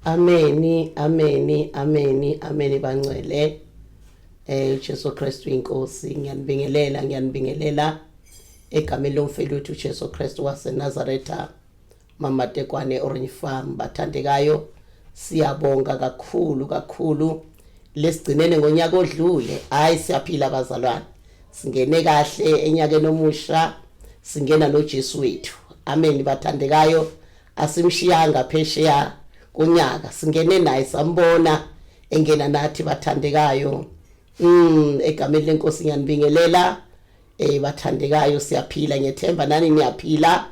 Ameni, ameni, ameni, ameni bangcwele. Jesu Kristu inkosi, ngiyanibingelela egameni lomfelo wethu Jesu Kristu waseNazaretha. Mama Tekwane Orange Farm bathandekayo, siyabonga kakhulu lesigcinene ngonyaka odlule. Hayi siyaphila bazalwane, singene kahle enyakeni omusha, singena noJesu wethu. Amen bathandekayo, asimshiyanga phesheya kunyaka, singene naye sambona engena nathi bathandekayo. Egameni lenkosi ngiyanibingelela bathandekayo, siyaphila ngethemba nani niyaphila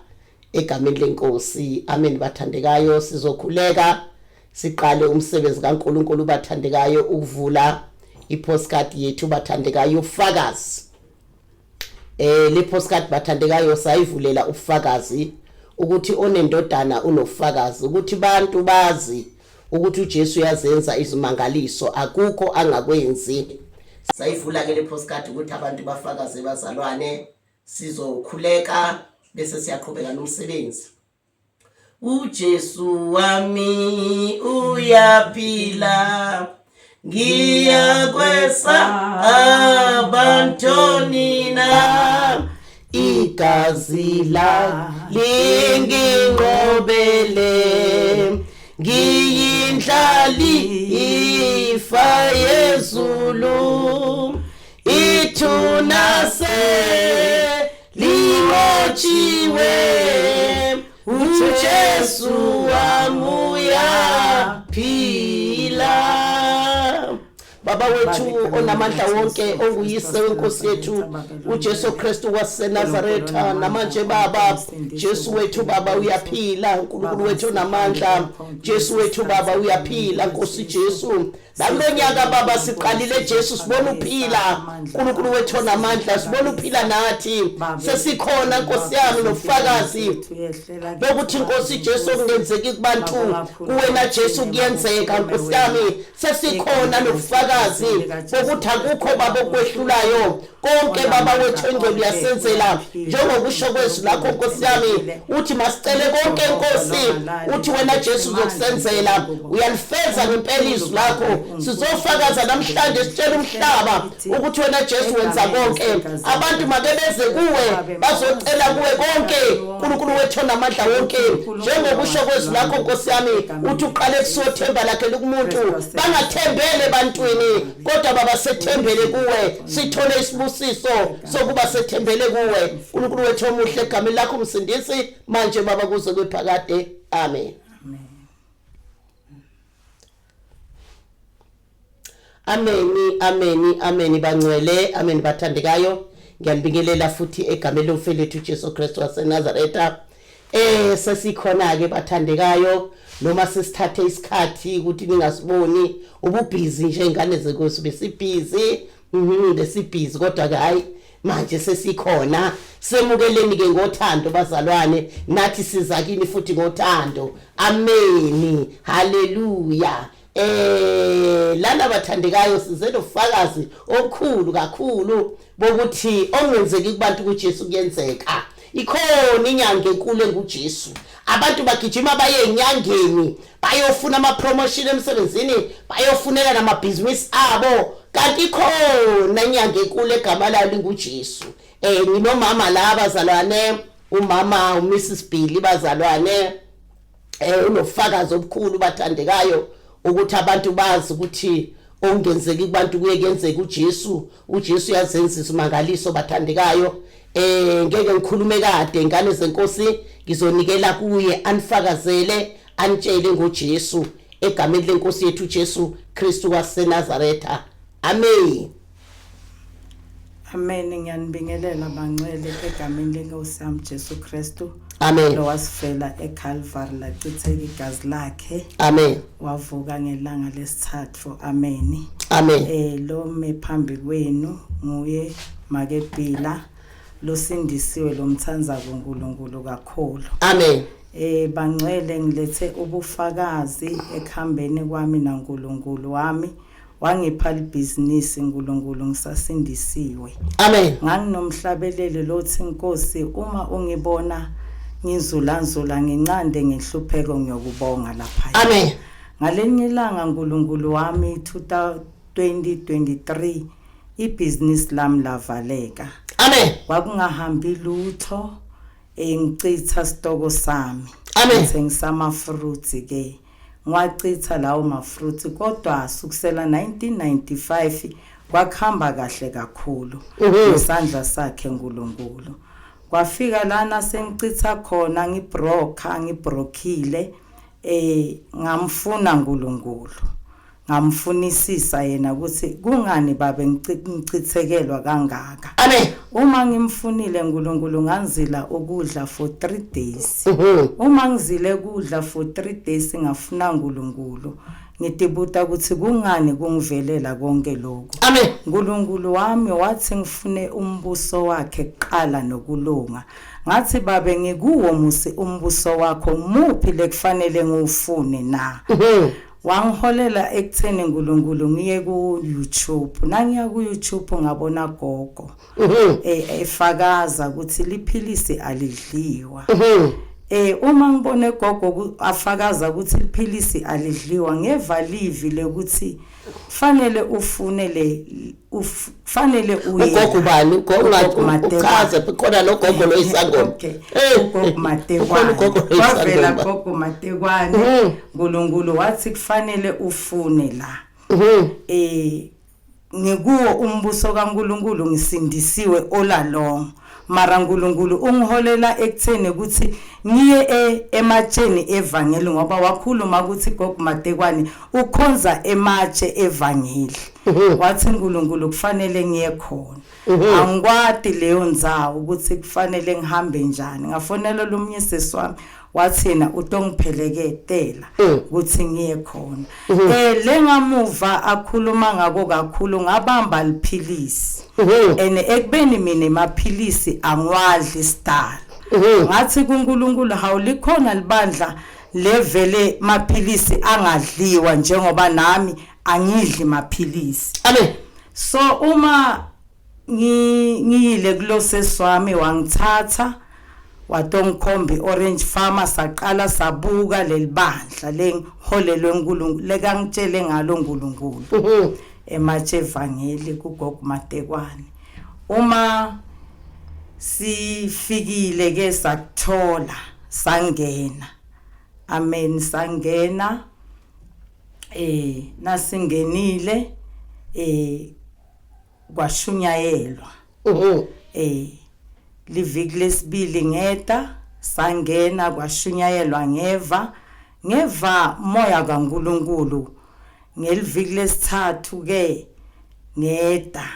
egameni lenkosi. Amen bathandekayo, sizokhuleka siqale umsebenzi kaNkulunkulu bathandekayo ukuvula ipostcard yethu bathandekayo ufakazi. Le postcard bathandekayo sayivulela ufakazi ukuthi onendodana unofakazi ukuthi bantu bazi ukuthi uJesu yazenza izimangaliso, akukho angakwenzi. Sayivula ke le postcard ukuthi abantu bafakaze bazalwane, sizokhuleka bese siyaqhubeka nomsebenzi. uJesu wami uyaphila, ngiyakwesa abantonina, igazi la linginqobele, ngiyindlali ifa yezulu, ithuna selinqotshiwe, uJesu wami uyaphila. Baba wethu onamandla wonke, onguyise wenkosi yethu uJesu Kristu waseNazaretha, namanje Baba Jesu wethu Baba uyaphila, uNkulunkulu wethu onamandla, Jesu wethu Baba uyaphila, Nkosi Jesu. Nalonyaka Baba siqalile Jesu sibona uphila, uNkulunkulu wethu onamandla sibona uphila nathi, sesikhona Nkosi yami nofakazi bokuthi Nkosi Jesu kungenzeki kubantu kuwena Jesu kuyenzeka Nkosi yami, sesikhona nofakazi bokuthi akukho Baba okwehlulayo, konke Baba wethu engcwele uyasenzela njengokusho kwezwi lakho Nkosi yami, uthi masicele konke Nkosi, uthi wena Jesu uzokusenzela, uyalifeza ngempela izwi lakho. Sizofakaza namhlanje sitshela umhlaba ukuthi wena Jesu wenza konke, abantu makebeze kuwe bazocela kuwe konke uNkulunkulu wethu onamandla wonke, njengokusho kwezwi lakho Nkosi yami, uthi uqale kusothemba lakhe kumuntu, bangathembele ebantwini kodwa Baba sethembele kuwe, sithole isibusiso sokuba sethembele kuwe uNkulunkulu wethu omuhle, egameni lakho umsindisi manje Baba kuze kwephakade. Amen. Ameni bangcwele, ameni bathandekayo, ngiyanibingelela futhi egameni lomfelo wethu Jesu Kristu waseNazaretha. Sesikhona ke bathandekayo, noma sesithathe isikhathi ukuthi ningasiboni ububhizi nje ingane zenkosi, besibhizi lesibhizi kodwa ke hayi manje sesikhona. Semukeleni ke ngothando bazalwane, nathi siza kini futhi ngothando. Ameni, haleluya. Lana bathandekayo size nofakazi okhulu kakhulu bokuthi ongenzeki kubantu kuJesu kuyenzeka. Ikhona inyanga enkulu enguJesu, abantu bagijima baye enyangeni bayofuna ama promotion emsebenzini, bayofunela namabhizinisi abo, kanti ikhona inyanga enkulu egama layo linguJesu. Nginomama la bazalwane, umama uMrs Billy bazalwane, unofakazi obukhulu bathandekayo ukuthi abantu bazi ukuthi ongenzeki kubantu kuye kuyenzeka uJesu. uJesu yazenza izimangaliso bathandekayo. Ngeke ngikhulume kade, ingane zenkosi ngizonikela kuye anifakazele anitshele ngoJesu egameni lenkosi yethu Jesu Kristu waseNazaretha. Amen. Amen. Ngiyanibingelela bangcwele egameni lenkosi yami Jesu Kristu. Amen. Lo wasifela eCalvary lachitheka igazi lakhe. Amen. Wavuka ngelanga lesithathu. Amen. Amen. Lo mephambi kwenu nguye Makebhila, losindisiwe lomthanza kuNkulunkulu kakhulu. Amen. Bangcwele ngilethe ubufakazi ekhambeni kwami naNkulunkulu wami, wangipha libhizinisi uNkulunkulu ngisasindisiwe. Amen. Nganginomhlabelelo lothi Nkosi, uma ungibona ngizulanzula ngincande ngehlupheko ngiyokubonga lapha. Amen. Ngalenye ilanga uNkulunkulu wami 2023 ibusiness lami lavaleka. Amen. Kwakungahambi lutho ngicitha stoko sami. Amen. Ngisama fruits ke. Ngwacitha lawo ma fruits kodwa sukusela 1995 kwakhamba kahle kakhulu ngesandla sakhe uNkulunkulu. Kwafika lana sengicitha khona ngibrokile ngamfuna uNkulunkulu. Ngamfunisisa yena ukuthi kungani babe ngichithekelwa kangaka. Amen. Uma ngimfunile uNkulunkulu nganzila ukudla for 3 days. Uma ngizile ukudla for 3 days ngafuna uNkulunkulu ngitibuta ukuthi kungani kungivelela konke lokho. Amen. uNkulunkulu wami wathi ngifune umbuso wakhe kuqala nokulunga. Ngathi babe ngikuwo musi umbuso wakho muphi lekufanele ngufune na. Wangiholela ekutheni uNkulunkulu ngiye ku YouTube. Nangiya ku YouTube ngabona gogo efakaza ukuthi liphilisi alidliwa. Uma ngibone gogo afakaza ukuthi liphilisi alidliwa ngeva livi lekuthi fanele ufunele fanele uye ugogo bani uchaze khona lo gogo lo isangoma. Ugogo Matekwane wavela gogo Matekwane uNkulunkulu wathi kufanele ufune la. Ngikuwo umbuso kaNkulunkulu ngisindisiwe olalong. Mara uNkulunkulu ungiholela ekutheni ukuthi ngiye ematsheni evangeli ngoba wakhuluma ukuthi gogo Matekwane ukhonza ematshe evangeli. Wathi uNkulunkulu kufanele ngiye khona. Angikwadi leyo ndzawo ukuthi kufanele ngihambe njani. Ngafonela lo myesisi wami wathi yena utongipheleketela ukuthi ngiye khona. Lengamuva akhuluma ngako kakhulu ngabamba liphilisi. Ekubeni mina emaphilisi angwadli style. Ngathi kuNkulunkulu hawulikhona libandla levele maphilisi angadliwa njengoba nami angidli maphilisi. Amen. So uma ngiyile kulosesi wami wangithatha watongikhombi Orange Farmer saqala sabuka lelibandla lengiholelwe uNkulunkulu lekangitshele ngalo uNkulunkulu ematshe evangeli kugogo Matekwane. Uma sifikile ke sakuthola sangena. Amen. Sangena nasingenile kwashunyayelwa. Liviki lesibili ngeta sangena kwashunyayelwa ngeva moya kaNkulunkulu. Ngeliviki lesithathu ke ngeta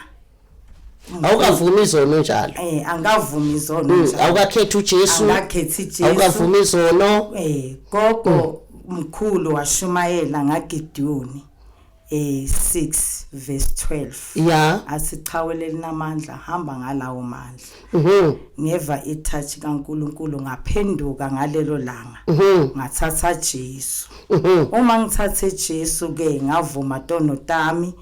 awukavumi izono njalo. Angavumi izono njalo. Awukakhethi uJesu. Angakhethi uJesu. Awukavumi izono. Gogo mkhulu washumayela ngaGidiyoni 6 verse 12. Yeah. Asichaweleli namandla hamba ngalawo mandla. Ngeva itouch kaNkulunkulu ngaphenduka ngalelo langa. Ngathatha Jesu. Uma ngithathe Jesu ke ngavuma tono tami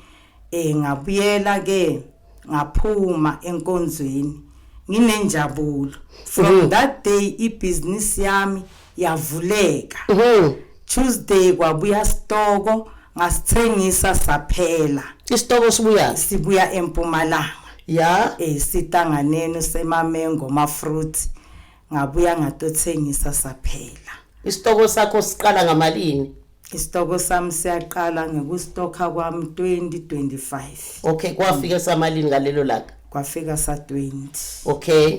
ngabuyela ke ngaphuma enkonzweni nginenjabulo. From that day ibusiness yami yavuleka. Tuesday kwabuya stoko ngasithengisa saphela. Isitoko sibuya eMpumalanga. Yeah. Sitanganeni semamengo ma fruit ngabuya ngatothengisa saphela. Isitoko sakho siqala ngamalini? Isitoko sami siyaqala ngekustoka kwami 2025. Okay, kwafika samalini ngalelo langa? Kwafika sa 20. Okay.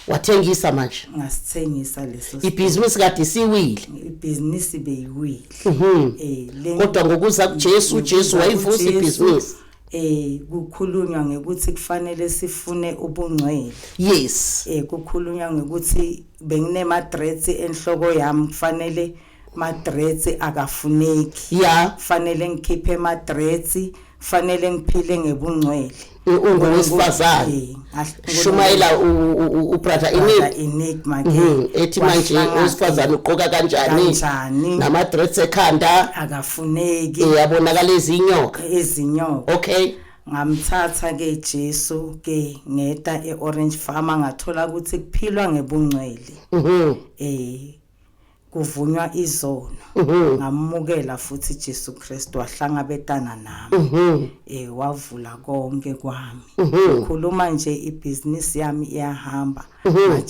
Wathengisa manje? Ngasithengisa leso. Ibusiness kade siwile. Ibusiness beyiwile. Kodwa ngokuza kuJesu, Jesu wayivusa ibusiness. Kukhulunywa ngekuthi kufanele sifune ubungcwele. Yes. Kukhulunywa ngekuthi bengine madrets enhloko yami kufanele madrets akafuneki. Yeah. Kufanele ngikhiphe madrets, kufanele ngiphile ngebungcwele. Ungowesifazane. Shumayela ubrother Enigma ke ethi manje owesifazane uqoka kanjani namadress ekhanda akafuneki yabonakala ezinyoka. Okay. Ngamthatha ke Jesu ke ngeta eOrange Farmer ngathola ukuthi kuphilwa ngebungcwele. kuvunywa izono ngamukela futhi Jesu Kristu wahlangabetana nami wavula konke kwami ukhuluma nje ibusiness yami iyahamba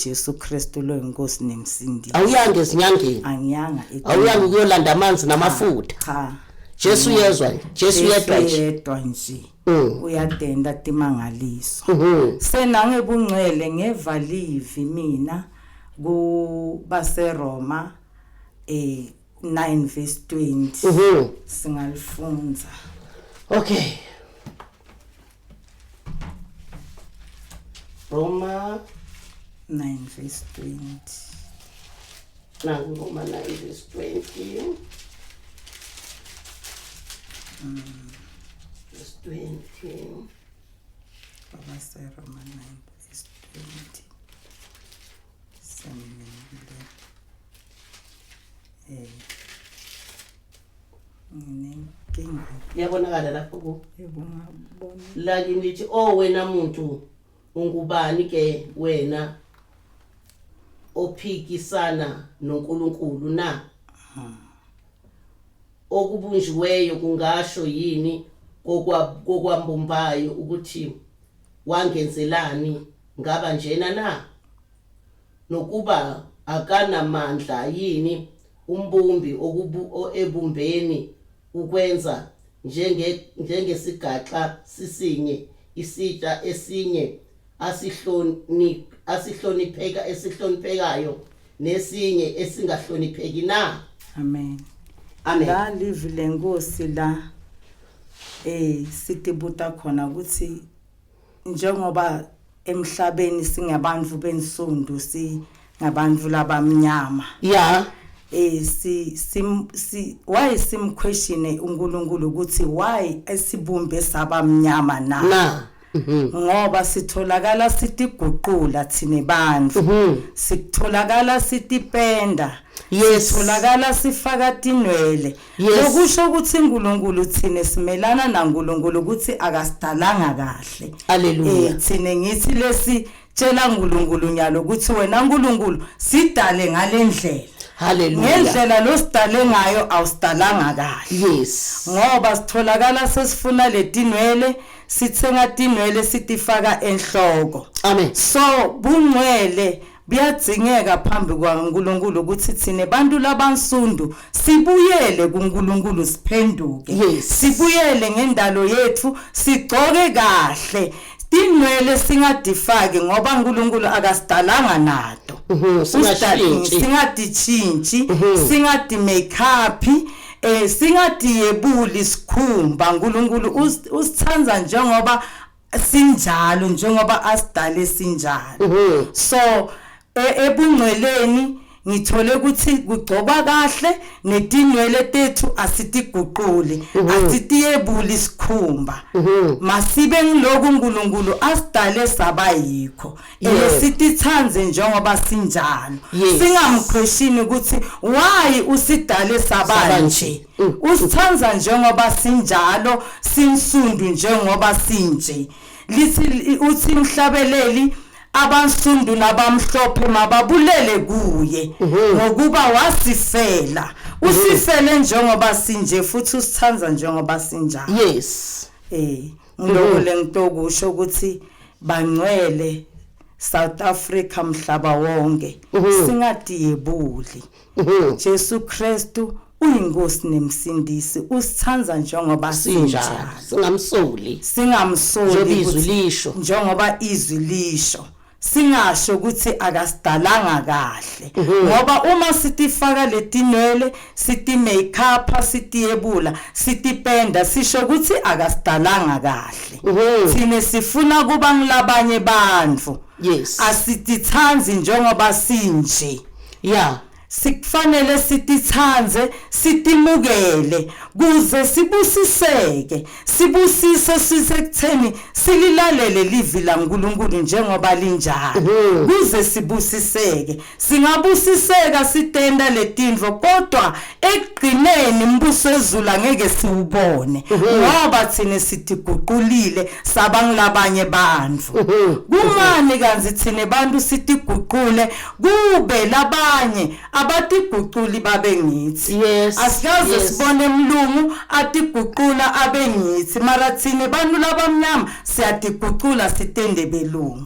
Jesu Kristu lo inkosi nemsindisi awuyange ezinyangeni angiyanga awuyange ukuyolanda amanzi namafutha cha Jesu yezwa Jesu yedwa nje uyadenda timangaliso senange bungcwele ngevalivi mina ku baseRoma 9:20 singalifunza okay Roma 9:20 nangu Roma 9:20 verse 20 baseRoma 9:20 yabonakala lapho ku la ngithi wena muntu ungubani ke wena ophikisana noNkulunkulu na okubunjiweyo kungasho yini kokwambumbayo ukuthi wangenzelani ngaba njena na nokuba akanamandla yini umbumbi ebumbeni ukwenza njengesigaxa sisinye isitsha esinye asihloniphekayo nesinye esingahlonipheki na amen amen la live lenkosi la sitibuta khona ukuthi njengoba emhlabeni singabantu bensundu singabantu labamnyama yeah why simquestione uNkulunkulu ukuthi why esibumbe sabamnyama na ngoba sitholakala sitiguqula thine bantu sitholakala sitipenda sitholakala sifaka tinwele lokusho ukuthi uNkulunkulu thine simelana naNkulunkulu ukuthi akasidalanga kahle haleluya thine ngithi lesi tshela uNkulunkulu nyalo ukuthi wena uNkulunkulu sidale ngalendlela haleluya ngendlela lo sidale ngayo awusidalanga kahle yes ngoba sitholakala sesifuna letinwele sithenga tinwele sitifaka enhloko amen so bungcwele buyadzingeka phambi kwaNkulunkulu ukuthi thine bantu labansundu sibuyele kuNkulunkulu siphenduke sibuyele ngendalo yethu sigcoke kahle tinwele singadifaki ngoba uNkulunkulu akasidalanga nato singaditshintshi singadi makeup singadiyebuli sikhumba uNkulunkulu usithanza njengoba sinjalo njengoba asidale sinjalo so ebungcweleni ngithole ukuthi kugcoba kahle netinwele tethu asitiguqule asitiyebuli sikhumba masibe ngiloku uNkulunkulu asidale sabayikho sitithanze njengoba sinjalo singamquestioni ukuthi why usidale sabanje usithanza njengoba sinjalo sinsundu njengoba sinje lithi uthi mhlabeleli abansundu nabamhlophe mababulele kuye ngokuba wasifela usifele njengoba sinje futhi usithanza njengoba sinjalo yes ngiloko lengitokusho ukuthi bangcwele South Africa mhlaba wonke singadiyebuli Jesu Kristu uyinkosi nemsindisi usithanza njengoba sinjalo singamsoli njengoba izwi lisho singasho ukuthi akasidalanga kahle ngoba uma sitifaka letinwele siti makeup sitiyebula sitipenda sisho ukuthi akasidalanga kahle sine sifuna kuba ngilabanye bantu asitithanzi njengoba sinje sikufanele sitithanze sitimukele kuze sibusiseke sibusise sisekutheni sililalele livi laNkulunkulu njengoba linjalo kuze sibusiseke singabusiseka sitenda letindvo kodwa ekugcineni imbuso ezulu angeke siwubone ngoba thina sitiguqulile sabangilabanye bantu kumani kanzi thina bantu sitiguqule kube labanye abatiguquli babe ngithi asikaze sibone emlungu atiguqula abe ngithi mara thina bantu labamnyama siyatiguqula sitende belungu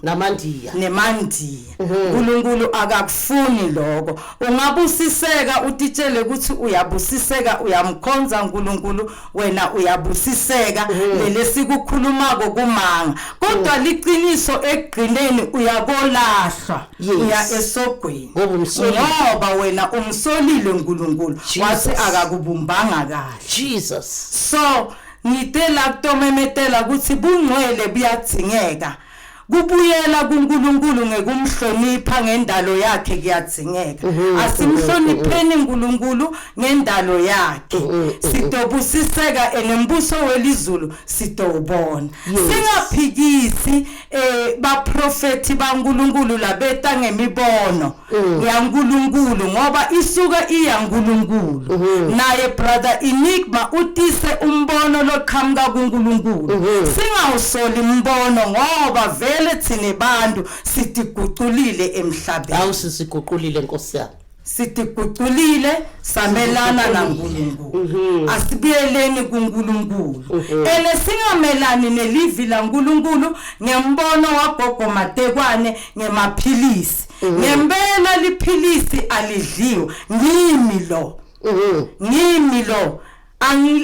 nemandiya uNkulunkulu akakufuni lokho ungabusiseka utitshele ukuthi uyabusiseka uyamkhonza uNkulunkulu wena uyabusiseka lele sikukhulumako kumanga kodwa liqiniso ekugcineni uyakolahlwa uya esogweni ngoba wena umsolile uNkulunkulu wathi akakubumbanga kahle Jesus. So ngitela kutomemetela ukuthi bungcwele buyadzingeka kubuyela kuNkulunkulu ngekumhlonipha ngendalo yakhe kuyadzingeka asimhlonipheni uNkulunkulu ngendalo yakhe sitobusiseka enembuso welizulu sitobona singaphikisi baprofeti baNkulunkulu labeta ngemibono yaNkulunkulu ngoba isuka iyaNkulunkulu naye brother Enigma utise umbono loqhamuka kuNkulunkulu singawusoli imbono ngoba vele thine bantu sitiguqulile emhlabeni awusisiguqulile Nkosi yami sitiguqulile samelana naNkulunkulu asibiyeleni kuNkulunkulu ene singamelani nelivi laNkulunkulu ngembono wagogo Matekwane ngemaphilisi ngempela liphilisi alidliwe ngimi lo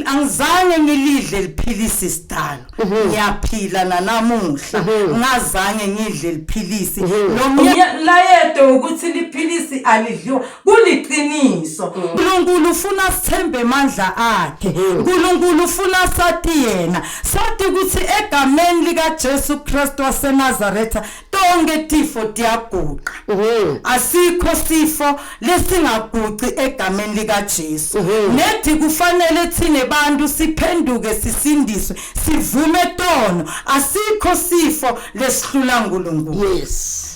angizange ngilidle liphilisi sidalo ngiyaphila nanamuhla ngazange ngidle liphilisi nomlayeto ukuthi liphilisi alidliwa kuliqiniso uNkulunkulu ufuna sithembe amandla akhe uNkulunkulu ufuna sathi yena sathi ukuthi egameni lika Jesu Kristu waseNazaretha tonke tifo tiyaguqa asikho sifo lesingaguqi egameni lika Jesu nethi kufanele thine bantu siphenduke sisindiswe sivume tono asikho sifo lesihlula uNkulunkulu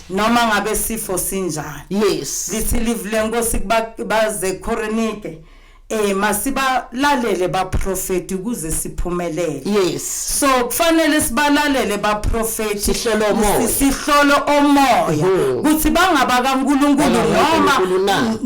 noma ngabe sifo sinjani lithi livule Nkosi baze Korinike masibalalele baprofeti kuze siphumelele so kufanele sibalalele baprofeti sihlolo omoya ukuthi bangaba kaNkulunkulu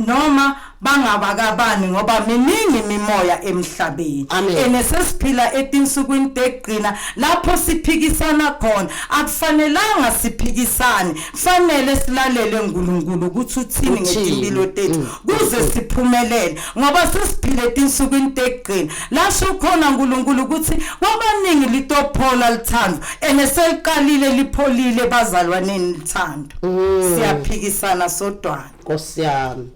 noma bangabakabani ngoba miningi imimoya emhlabeni enesesiphila etinsukwini tegcina lapho siphikisana khona akufanelanga siphikisane kufanele silalele uNkulunkulu ukuthi uthini ngetimpilo tethu kuze siphumelele ngoba sesiphila etinsukwini tegcina lasho khona uNkulunkulu ukuthi kwabaningi litophola lithando eneseliqalile lipholile bazalwaneni lithando siyaphikisana sodwa Nkosi yami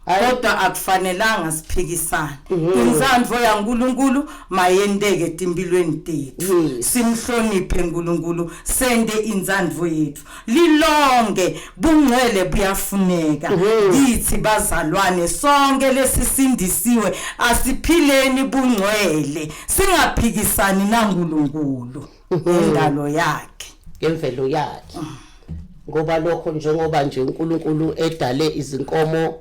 kodwa akufanelanga siphikisane inzandvo yaNkulunkulu mayendeke timpilweni tethu simhloniphe uNkulunkulu sende inzandvo yethu lilonke bungcwele buyafuneka yithi bazalwane sonke lesisindisiwe asiphileni bungcwele singaphikisani naNkulunkulu endalo yakhe ngemvelo yakhe ngoba lokho njengoba nje uNkulunkulu edale izinkomo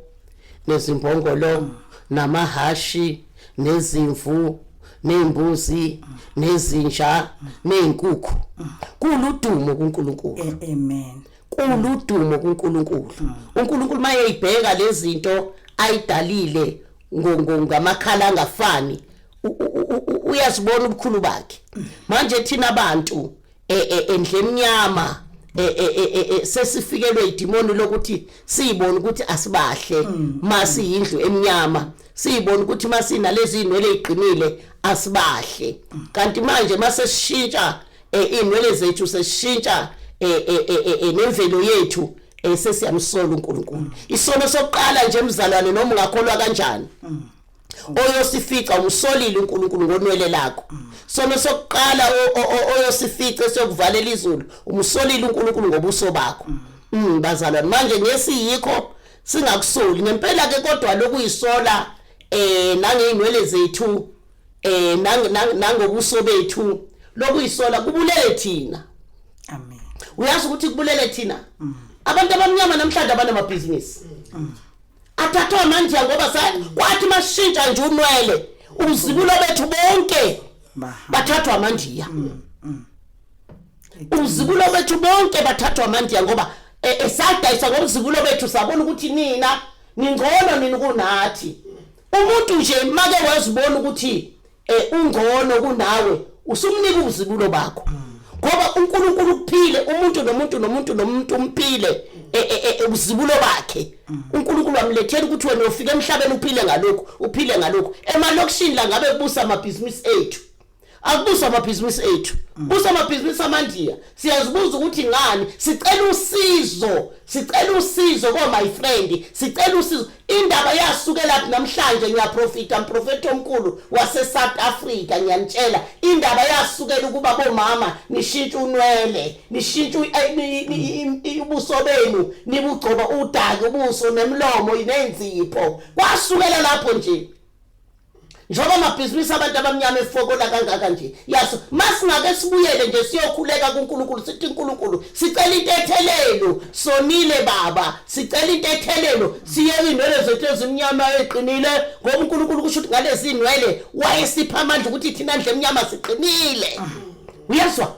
nezimbongolo namahashi nezimvu nembuzi nezinja nezinkukhu kuludumo kuNkulunkulu amen kuludumo kuNkulunkulu uNkulunkulu mayeyibheka lezi zinto ayidalile ngamakhala angafani uyasibona ubukhulu bakhe manje thina abantu endlemnyama sesifikelwe idimoni lokuthi siyibone ukuthi asibahle masi indlu emnyama siyibone ukuthi masina lezi inwele eziqinile asibahle kanti manje mase sishintsha inwele zethu sesishintsha nemvelo yethu sesiyamsola uNkulunkulu isono sokuqala nje emzalwane noma ungakholwa kanjani oyosifica umsolile uNkulunkulu ngonwele lakho sono sokuqala oyosifica sokuvalela izulu umsolile uNkulunkulu ngobuso bakho bazalwane manje ngesiyikho singakusoli ngempela ke kodwa lokuyisola nangeinwele zethu nangobuso bethu lokuyisola kubulele thina amen uyazi ukuthi kubulele thina abantu abamnyama namhlanje abanamabhizinisi athathwa amandiya ngoba kwathi masishintsha nje unwele umzibulo bethu bonke bathathwa amandiya umzibulo bethu bonke bathathwa amandiya ngoba esadayisa ngomzibulo bethu sabona ukuthi nina ningcono nini kunathi umuntu nje make wazibona ukuthi ungcono kunawe usumnika uzibulo bakho ngoba uNkulunkulu kuphile umuntu umphile uzibulo bakhe uNkulunkulu wamlethela ukuthi wena ufike emhlabeni uphile ngalokho emalokishini la ngabe kubusa amabhizinisi ethu akubusa amabhizinisi ethu busa amabhizinisi amandiya siyazibuza ukuthi ngani sicela usizo ko my friend sicela usizo indaba yasuke laphi namhlanje ngiyaprofita omkhulu wase South Africa ngiyanitshela indaba yasukela ukuba bomama nishintshe unwele nishintshe ubuso benu nibugcoba udaka ubuso nemlomo inenzipho kwasukela lapho nje njoba amabhizinisi abantu abamnyama efokola kangaka nje yaso masingake sibuyele nje siyokhuleka kuNkulunkulu sithi uNkulunkulu sicela intethelelo sonile baba sicela intethelelo siyeke inwele zethu ezimnyama eqinile ngoba uNkulunkulu kusho ukuthi ngalezi inwele wayesipha amandla ukuthi thina ndle emnyama siqinile uyazwa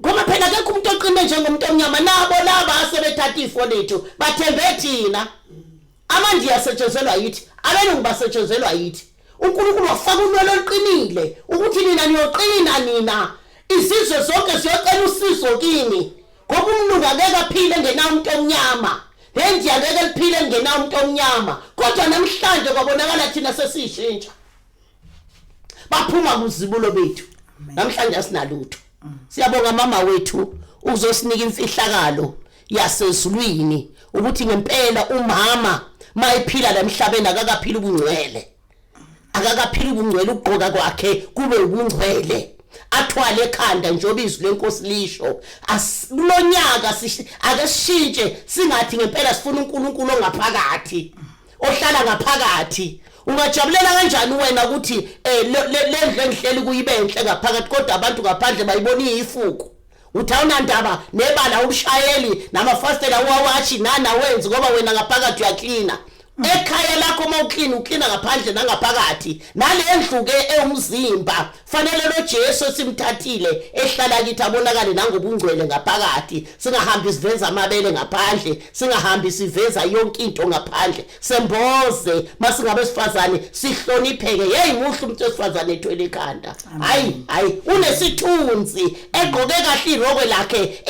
ngoba phela akekho umuntu oqine njengomuntu omnyama nabo laba asebethatha ifo lethu bathembe thina amandla asetshenzelwa yithi abelungu basetshenzelwa yithi uNkulunkulu wafaka unwele oluqinile ukuthi nina niyoqina izizwe zonke ziyocela usizo kini ngoba umlungu angeke aphile ngenawo umuntu omnyama nendiya angeke liphile ngenawo umuntu omnyama kodwa namhlanje kwabonakala thina sesishintsha baphuma kuzibulo bethu namhlanje asinalutho siyabonga mama wethu uzosinika imfihlakalo yasezulwini ukuthi ngempela umama mayiphila lemhlabeni akakaphila ubungcwele ugqoka kwakhe kube ubungcwele athwale ekhanda njengoba izwi lenkosi lisho kulonyaka ake sishintshe singathi ngempela sifuna uNkulunkulu ongaphakathi ohlala ngaphakathi ungajabulela kanjani wena ukuthi lendle engihleli kuyibenhle ngaphakathi kodwa abantu ngaphandle bayibona iyifuku uthawuna ndaba nebala umshayeli namafastela wawashi nana wenzi ngoba wena ngaphakathi uyaklina ekhaya lakho mawuklina uklina ngaphandle nangaphakathi nale endluke eumzimba fanele lo Jesu simthathile ehlala kithi abonakale nangobungcwele ngaphakathi singahambi siveza amabele ngaphandle singahambi siveza yonke into ngaphandle semboze masingabe sifazane sihlonipheke hey muhle umuntu wesifazane ethwele ekhanda hayi unesithunzi egqoke kahle irokwe lakhe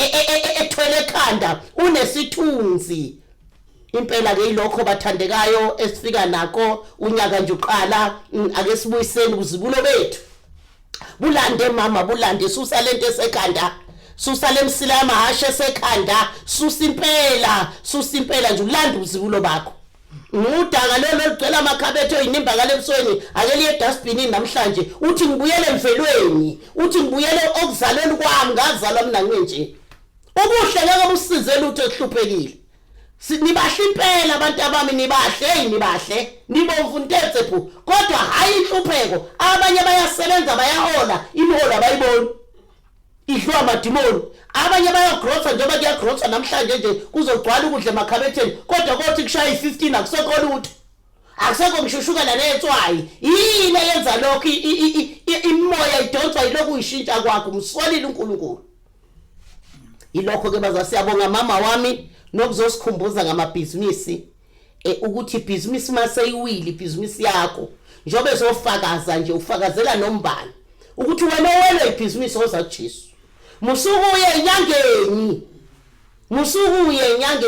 ethwele ekhanda unesithunzi impela ke ilokho bathandekayo esifika nako unyaka nje uqala ake sibuyiseni uzibulo bethu bulande mama bulande susa lento esekhanda susa lemsila amahashe esekhanda susa impela nje ulanda uzibulo bakho udaka lelo ligcwele amakhabetho oyinimba ngale ebusweni ake liye dustbin namhlanje uthi ngibuyele emvelweni uthi ngibuyele okuzalweni kwami ngazalwa mina nje ubuhle ngeke busizele uthe ehluphekile nibahle impela abantu abami nibahle nibomvu ntetsephu kodwa hayi inhlupheko abanye bayasebenza bayahola imiholo abayiboni idlwa amadimoni abanye bayagrosa njengoba kuyagrosa namhlanje nje kuzogcwala ukudla emakhabetheni kodwa kothi kushaya i15 akusekho lutho akusekho ngishushuka netswayi yini yenza lokho imoya idonswa yilokhu uyishintsha kwakho umsolile uNkulunkulu ilokho ke bazasiyabonga mama wami nokuzosikhumbuza ngamabhizinisi ukuthi ibhizinisi maseyiwili ibhizinisi yakho njobe zofakaza nje ufakazela nombani ukuthi wena owele ibhizinisi oza kuJesu musukuye enyangeni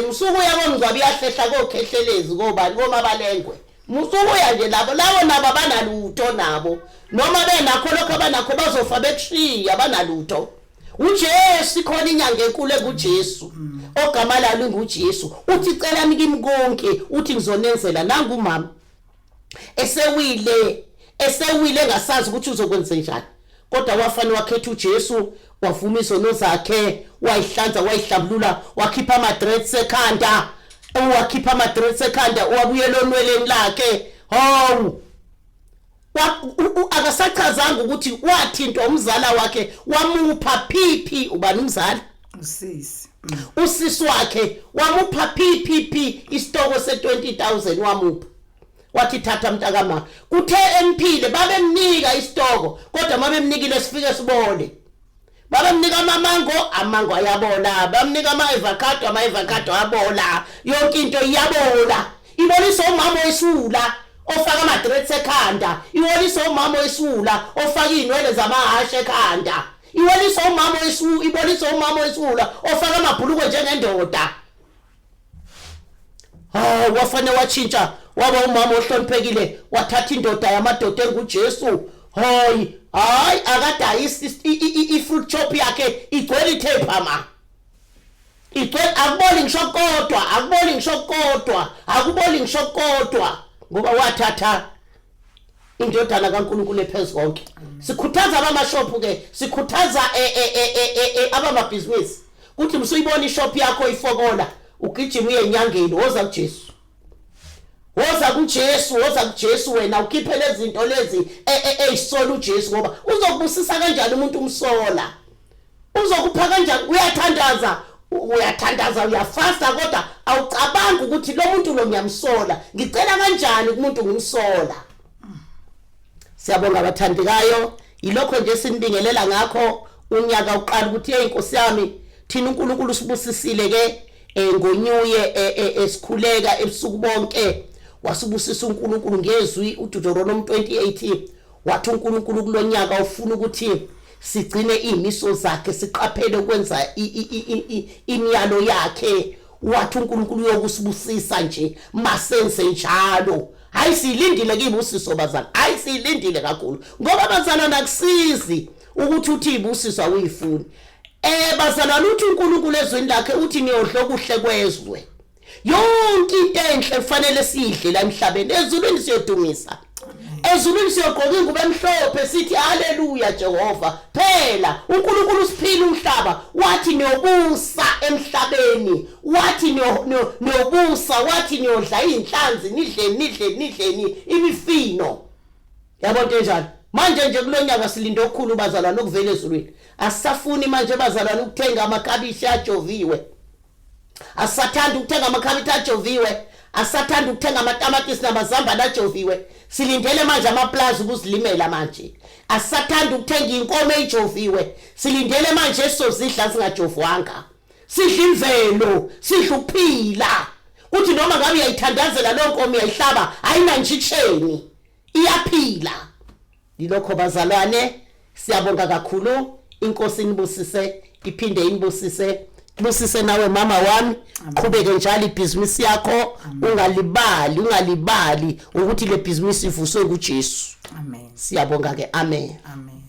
musuku yakongcwabi yahlehla kokhehlelezi kobani komabalengwe musukuya nje labo nabo abanalutho nabo noma benakho lokho abanakho bazofa bekushiya abanalutho uJesu khona inyanga enkulu kuJesu ogama lalo nguJesu uthi cela kimi konke uthi ngizonenzela nangu mama esewile ngasazi ukuthi uzokwenza njani kodwa wafana wakhetha uJesu wavuma izono zakhe wayihlanza wayihlambulula wakhipha amadreads ekhanda wabuyela onweleni lakhe hawu akasachazanga ukuthi wathintwa umzala wakhe wamupha phiphi ubani umzala usisi wakhe wamupha PPP isitoko se20,000 wamupha wathi thatha mntakama kuthe emphile babemnika isitoko kodwa mabemnikile sifike sibole babemnika amango ayabola bamnika ama-avocado ayabola yonke into iyabola ibolisa umama wesula ofaka amadreads ekhanda ibolisa umama wesula ofaka inwele zamahashe ekhanda ibolisa umama wesula ofaka amabhulukwe njengendoda wafanele watshintsha waba umama ohloniphekile wathatha indoda yamadoda enguJesu hayi akadayisi ifruit shop yakhe igcwele ithepha akuboli ngisho kodwa ngoba wathatha indodana kaNkulunkulu ephezulu konke sikhuthaza abamashop ke sikhuthaza abamabhizinisi kuthi msuyibona ishop yakho ifokola ugijima uye enyangeni woza kuJesu wena ukhiphe lezi zinto lezi ezisola uJesu ngoba uzokubusisa kanjani umuntu umsola uzokupha kanjani uyathandaza uyafasta kodwa awucabanga ukuthi lo muntu lo ngiyamsola ngicela kanjani kumuntu ngimsola. Siyabonga abathandikayo ilokho nje sinibingelela ngakho unyaka uqala ukuthi Nkosi yami thina uNkulunkulu usibusisile ke ngonyuye esikhuleka ebusuku bonke wasibusisa uNkulunkulu ngezwi uDeuteronomy 28 wathi uNkulunkulu kulonyaka ufuna ukuthi sigcine imiso zakhe siqaphele ukwenza imiyalo yakhe wathi uNkulunkulu yokusibusisa nje masenze njalo hayi silindile kibusiso bazana hayi silindile kakhulu ngoba bazana nakusizi ukuthi uthi ibusiso awuyifuni bazana luthi uNkulunkulu ezweni lakhe uthi niyodla kuhle kwezwe yonke into enhle kufanele sidle la emhlabeni ezulwini siyodumisa ezulwini siyogqoka ingubo emhlophe sithi haleluya Jehova phela uNkulunkulu usiphila umhlaba wathi niyobusa emhlabeni wathi niyobusa wathi niyodla inhlanzi nidleni imifino yabona kanjani manje nje kulonyaka silinde okukhulu bazalwane okuvela ezulwini asisafuni manje bazalwane ukuthenga amakabishi ajoviwe asathanda ukuthenga amakhabishi ajoviwe asathanda ukuthenga amatamatisi namazambane ajoviwe silindele manje amaplaza ukuzilimela manje asathanda ukuthenga inkomo ejoviwe silindele manje esizidla singajovwanga sidla imvelo sidla ukuphila kuthi noma ngabe uyayithandazela lo nkomo uyayihlaba ayinanjitsheni iyaphila yilokho bazalwane siyabonga kakhulu Inkosi inibusise iphinde inibusise nawe mama wami qhubeke njalo ibhizinisi yakho ungalibali ukuthi le bhizinisi ivuswe kuJesu amen siyabonga ke amen amen.